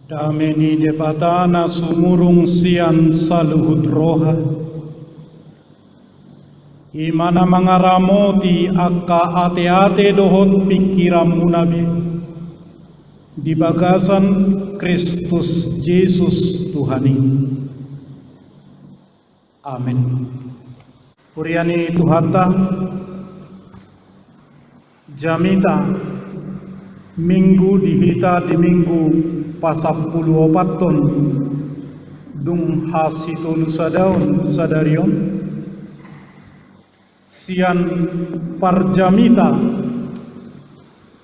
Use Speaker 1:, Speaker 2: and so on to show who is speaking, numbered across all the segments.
Speaker 1: Dameni debatana sumurung sian saluhut roha. Imana mangaramoti akka ate-ate dohot pikiran munabe. Di bagasan Kristus Yesus Tuhani. Amin. Puriani Tuhata Jamita Minggu dihita di minggu pasapulu opaton dung hasitolu sadaun sadarion sian parjamita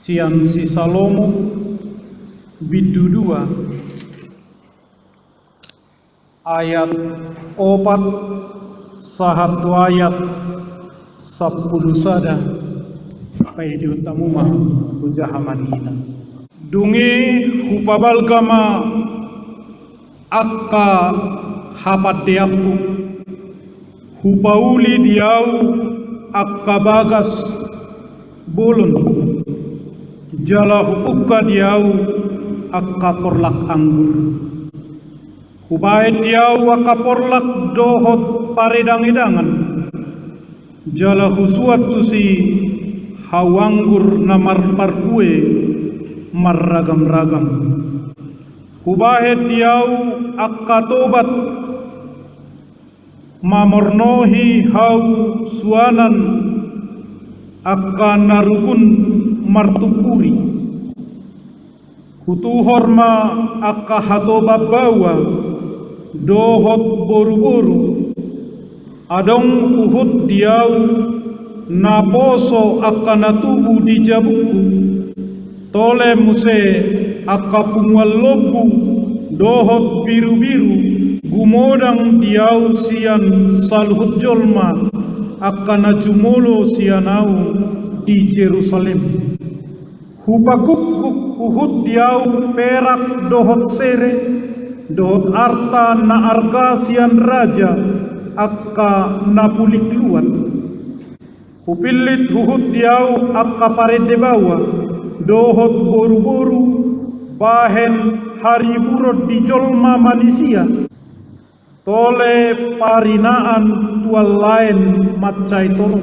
Speaker 1: sian si Salomo bidudua ayat opat sahatu ayat 10 sada paidi utamuma hujahaman kita dungi hupabalgama akka hapadeakku hupauli diau akka bagas bolon jala hupukka diau akka porlak anggur hubaet diau akka porlak dohot paredang-edangan jala husuat tusi hawanggur namar parkue marragam-ragam hubahet diau akka tobat mamornohi hau suanan akka narukun martupuri hutuhorma akka hatoba bawa dohot boru-boru adong uhut diau naposo akka natubu di jabuku tole muse akka pungual lobu dohot biru-biru gumodang diau sian saluhut jolma akka najumolo sianau di Jerusalem hupagukuk uhut diau perak dohot sere dohot arta na arga sian raja akka napulik luat hupilit uhut diau akka parede bawa dohot boru-boru bahen hari burot di jolma manusia tole parinaan tual lain macai toro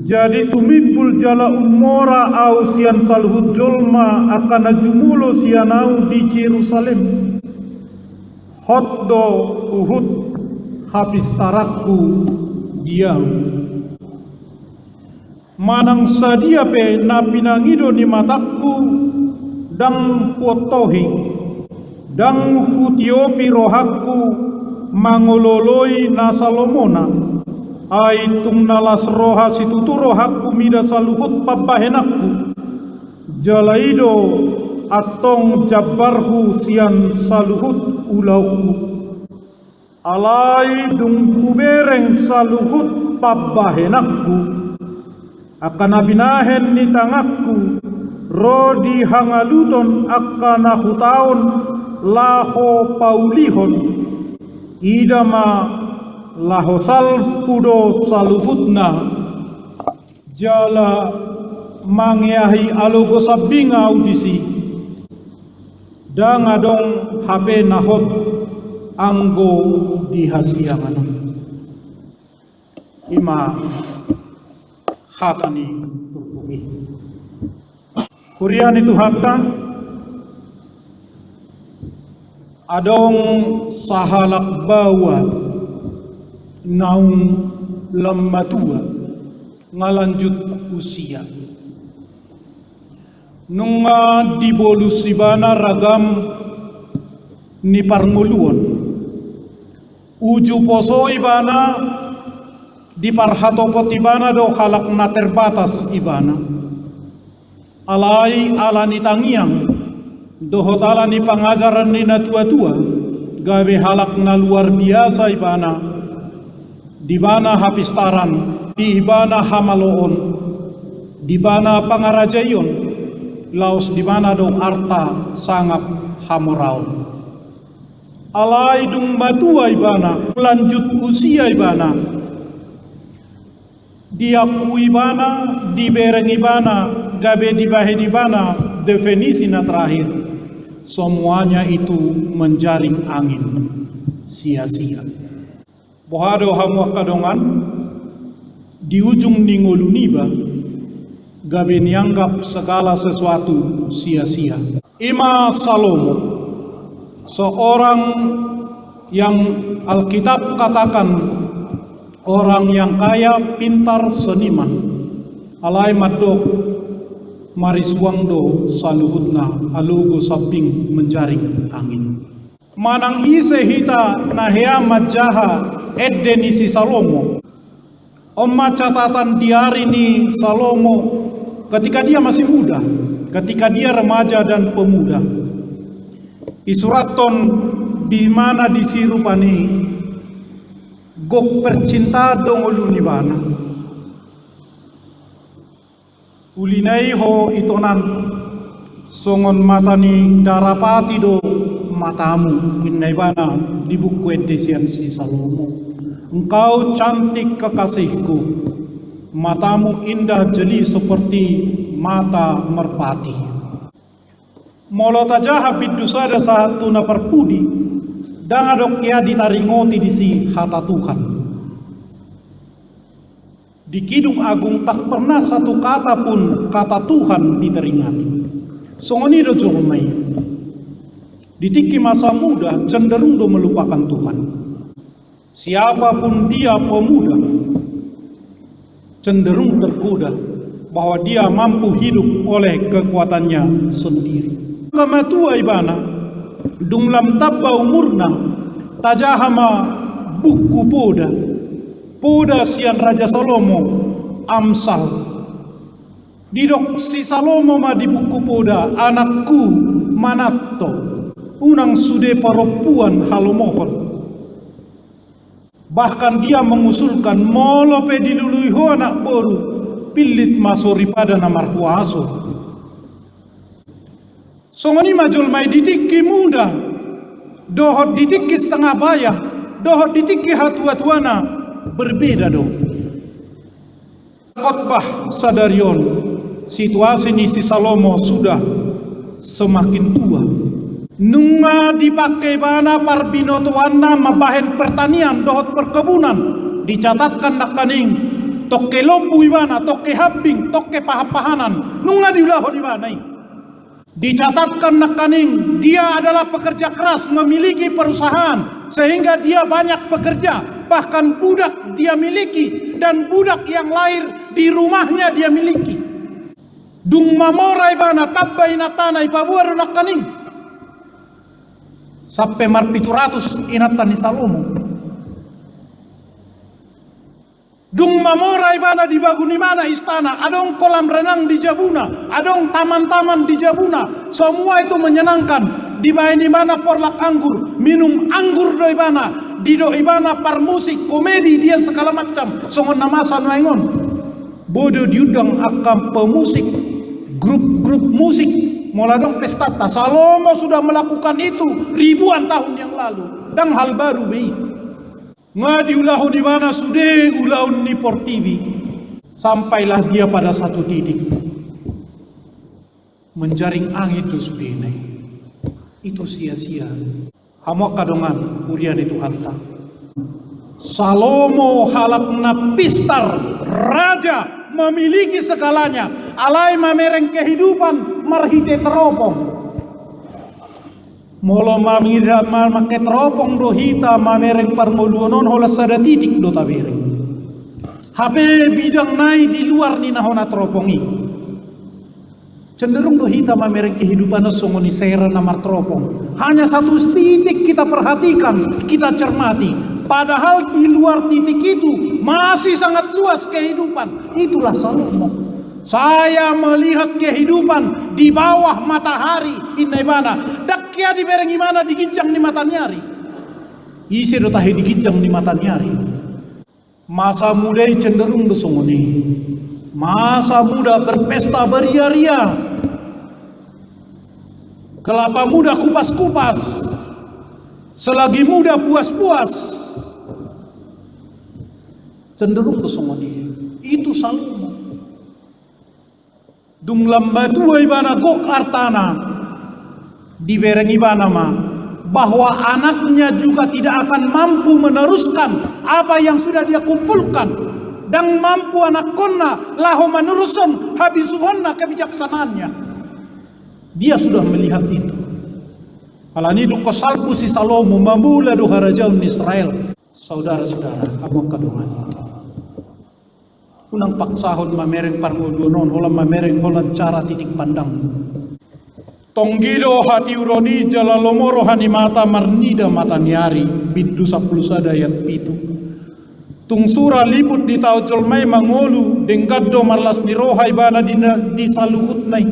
Speaker 1: jadi tumipul jala umora au sian salhut jolma akan najumulo sianau di Jerusalem hotdo uhut habis tarakku diau manang sadia pe na pinangido ni mataku dang huotohi dang hutiopi rohaku mangololoi na Salomona ai tung nalas roha situtu rohaku mida saluhut pabahenakku jalaido atong jabarhu sian saluhut ulauku alai dung kubereng saluhut pabahenakku akan abinahen ni tangakku rodi hangaluton akan nahutaon laho paulihon idama lahosal pudo saluhutna jala mangyahi alogo sabinga audisi dang adong habe nahot anggo dihasiangan ima hatani tupugi kurian itu hatta adong sahalak bawa naung lamatua ngalanjut usia nunga dibolusibana ragam ni parnguluan uju poso ibana di parhatopot ibana do halak na terbatas ibana alai alani tangiang dohot alani pangajaran ni na tua-tua gawe halak na luar biasa ibana di bana hapistaran di ibana hamaloon di bana pangarajayon laos di bana do arta sangap hamoraon alai dung matua ibana lanjut usia ibana diaku ibana dibereng ibana gabe dibahe ibana definisi na terakhir semuanya itu menjaring angin sia-sia. Bohado hamu kadongan di ujung ningolu niba gabe nianggap segala sesuatu sia-sia. Ima Salomo, seorang yang Alkitab katakan orang yang kaya, pintar, seniman, alai madok mariswangdo saluhutna alugo sabing menjaring angin. Manang ise hita nahea majaha eddenisi Salomo. Omma catatan diari ni Salomo ketika dia masih muda, ketika dia remaja dan pemuda. Isuraton di mana disirupani gok percinta dongolu nibana. Ulinai ho itonan songon matani darapati do matamu bana di buku edisian si Salomo. Engkau cantik kekasihku, matamu indah jeli seperti mata merpati. Molo tajaha bidusada satu na perpudi, dan adok ya ditaringoti di si hata Tuhan. Di Kidung Agung tak pernah satu kata pun kata Tuhan diteringati. Songoni do jomai. Di tiki masa muda cenderung do melupakan Tuhan. Siapapun dia pemuda cenderung tergoda bahwa dia mampu hidup oleh kekuatannya sendiri. Kamatua ibana dunglam tabba umurna tajahama buku poda sian Raja Salomo Amsal. Didok si Salomo ma di buku poda anakku manatto unang sude paropuan halomohon. Bahkan dia mengusulkan molope diluluiho anak boru pilit masori pada namar kuaso. Songoni majul mai ditiki muda dohot ditiki setengah bayah dohot ditiki hatu-hatuana berbeda do. Khotbah sadarion situasi ni si Salomo sudah semakin tua. Nunga dipakai bana parbinotoana mabahen pertanian dohot perkebunan dicatatkan nakaning toke lobu ibana toke habing toke pahapahanan nunga diulah ibana dicatatkan nakaning dia adalah pekerja keras memiliki perusahaan sehingga dia banyak bekerja bahkan budak dia miliki dan budak yang lahir di rumahnya dia miliki. Dung mamorai bana tabbai natana ipabuar nakaning sampai mar 700 inatan ni Salomo. Dung mamorai bana di baguni mana istana, adong kolam renang di Jabuna, adong taman-taman di Jabuna, semua itu menyenangkan. Di mana porlak anggur, minum anggur do ibana, di do ibana par musik, komedi dia segala macam. Songon namasa naingon. Bodoh diudang akan pemusik, grup-grup musik. Moladong pestata. Salomo sudah melakukan itu ribuan tahun yang lalu. Dan hal baru bei. Ngadi ulahu di mana sudah ulahun ni portibi. Sampailah dia pada satu titik. Menjaring angin itu sudah ini. Itu sia-sia. Hamok kadongan urian itu harta. Salomo halakna pistar raja memiliki segalanya. Alai mamereng kehidupan marhite teropong. Molo mamira make teropong do hita mamereng parngoluonon hola sada titik do tabereng. Hape bidang nai di luar ni nahona teropongi. Cenderung do hita mamereng kehidupan songoni sera namar teropong. Hanya satu titik kita perhatikan, kita cermati. Padahal di luar titik itu masih sangat luas kehidupan. Itulah Salomo. Saya melihat kehidupan di bawah matahari inaibana. Dakya di berengi mana digijang di matanyari. Isi do tahi digijang di matanyari. Masa muda cenderung do songoni. Masa muda berpesta beria-ria. Kelapa muda kupas-kupas. Selagi muda puas-puas. Cenderung do songoni. Itu Salomo. Dung lamba tua ibana gok artana Diberengi nama bahwa anaknya juga tidak akan mampu meneruskan apa yang sudah dia kumpulkan, dan mampu anak konna lahu meneruskan habisuhonna kebijaksanaannya. Dia sudah melihat itu. Alani du kosalpu si Salomo mamula du harajaun Israel. Saudara-saudara, abang kadungan. Unang paksahon mamereng parmodonon holam mamereng holan cara titik pandang. Tonggido hati uroni jalalomoro hani mata marnida mata niari bidu 10 sadayat pitu. Tungsura liput di tau jolmai mangolu denggaddo marlas niroha ibana di saluhut nai.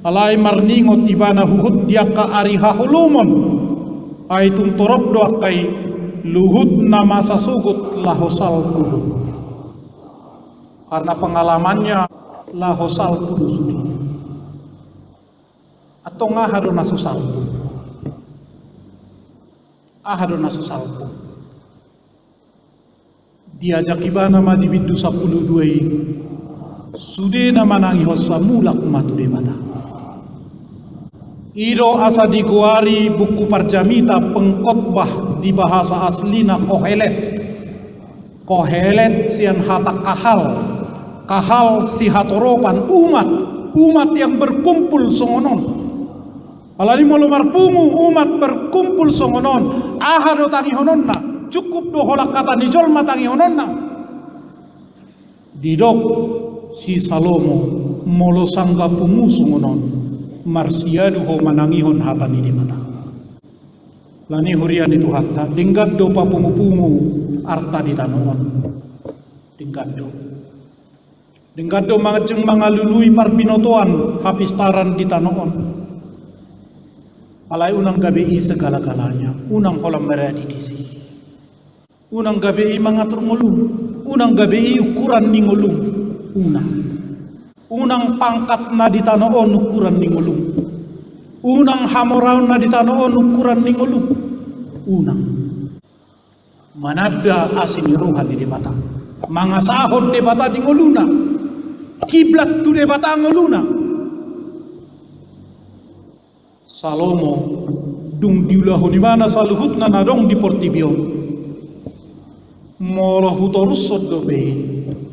Speaker 1: Alai marningot ibana huhut diaka ari hahulumon. Ai tung torop doa kai luhut nama sasugut lahosal kudu. Karena pengalamannya lahosal kudu sudi. Atau ngahado nasusalpu. Ahado nasusalpu. Diajak ibana ma di bidu 12 sude na manangi hosa mulak matu debata. Iro asa dikuari buku parjamita pengkhotbah di bahasa aslina Kohelet. Kohelet sian hata kahal si hatoropan umat yang berkumpul songonon. Alani molo marpungu umat berkumpul songonon, ahado tangi hononna, cukup do holak kata ni jolma tangi hononna. Didok si Salomo molo sangga pungu songonon, marsiadu ho manangihon hata ni di mata. Lani hurian itu hatta, tingkat do papungu-pungu arta di tanoon. Tingkat do mangajeng mangalului parpinotoan hapistaran di tanoon. Alai unang gabi segala-galanya, unang kolam beradi di sini. Unang gabi mangatur ngulung, unang gabi ukuran ni ngulung, unang pangkat na di tanoon ukuran ni ngulung, unang hamoraon na di tanoon ukuran ni ngulung, unang manada asin rohan di bata, mangasahon di bata di nguluna, kiblat tu di bata nguluna. Salomo dung diulahu di mana saluhut na nadong di Portibion molo hutorus sodobe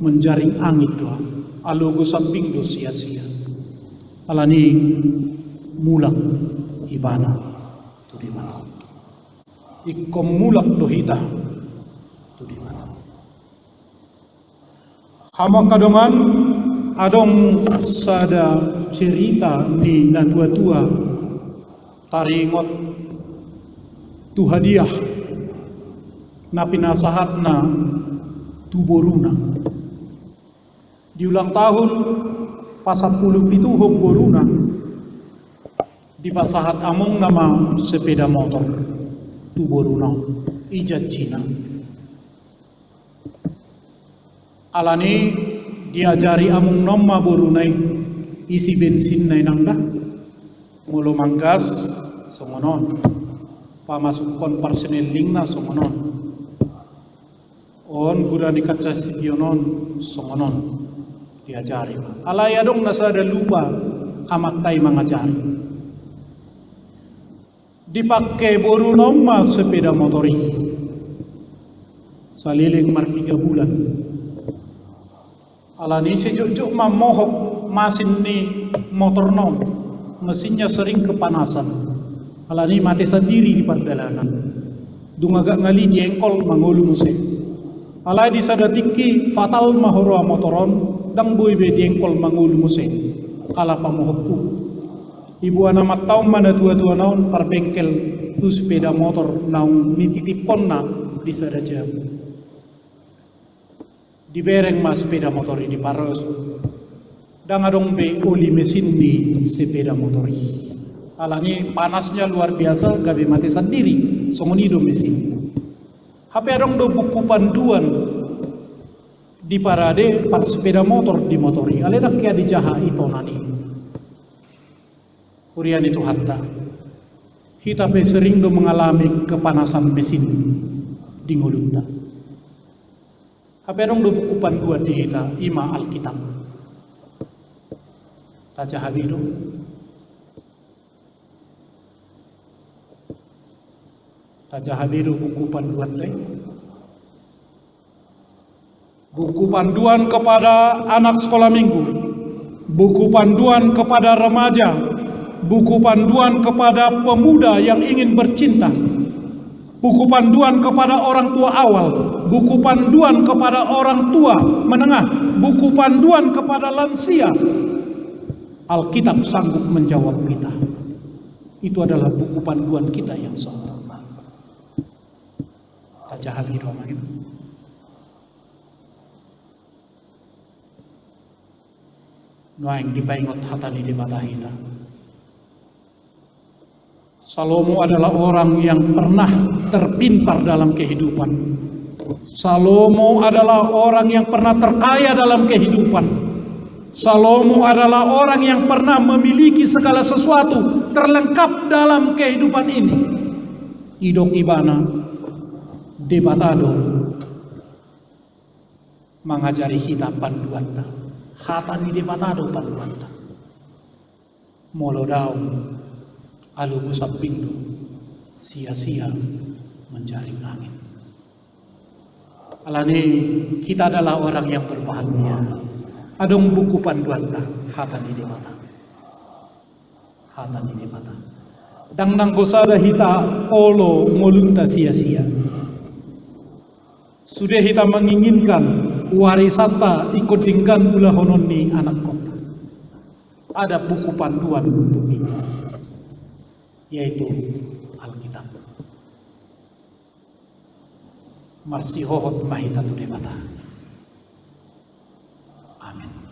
Speaker 1: menjaring angin doa alogo samping do sia-sia alani mulak ibana tu di mana ikom mulak do hita tu di mana hama kadongan adong sada cerita di na tua-tua taringot tu hadiah na pinasahat na tu boruna di ulang tahun pasapuluh pituhog boruna di pasahat among nama sepeda motor tu boruna ijat Cina alani diajari among nama borunai isi bensin na inangda mulu manggas songonon pamasukon personel lingna songonon on gurani kaca sidionon songonon diajari alaya dong nasada lupa amat tay mangajari dipakai boru nomma sepeda motori saliling mar 3 bulan alani sejuk-juk mamohok masin ni motor nom mesinnya sering kepanasan alani mati sendiri di perjalanan dungagak ngali diengkol mangolu muse alai disadatiki fatal mahoro motoron dang boy be diengkol mangolu muse kala pamohokku ibu anak tahu mana tua-tua naon par bengkel tu sepeda motor naung nititipon na disadaja dibereng mas sepeda motor ini paros dan adong be oli mesin di sepeda motor. Alani panasnya luar biasa, gabe mati sendiri. Songoni do mesin. HP adong do buku panduan di parade par sepeda motor di motori. Aledak kia dijaha itu nani. Kurian itu hatta. Kita pe sering do mengalami kepanasan mesin di ngulunta. HP adong do buku panduan di kita ima Alkitab. Taca habido Taja hadiru buku panduan deh. Buku panduan kepada anak sekolah minggu, buku panduan kepada remaja, buku panduan kepada pemuda yang ingin bercinta, buku panduan kepada orang tua awal, buku panduan kepada orang tua menengah, buku panduan kepada lansia. Alkitab sanggup menjawab kita. Itu adalah buku panduan kita yang sempurna. Taja hadiru main. Noaing dipaingot hatani di mata kita. Salomo adalah orang yang pernah terpintar dalam kehidupan. Salomo adalah orang yang pernah terkaya dalam kehidupan. Salomo adalah orang yang pernah memiliki segala sesuatu terlengkap dalam kehidupan ini. Idok ibana debatado mengajari kita panduan. Hatani debatado panduan. Molodau alugu sapindo sia-sia menjaring angin. Alani kita adalah orang yang berbahagia. Adong buku panduan ta hatani debata. Hatani debata. Dang nang gosada hita olo molunta sia-sia. Sudah hita menginginkan warisata ikut dingkan ulah hononi anak kota. Ada buku panduan untuk itu, yaitu Alkitab. Marsi hohot mahita tu debata. Amin.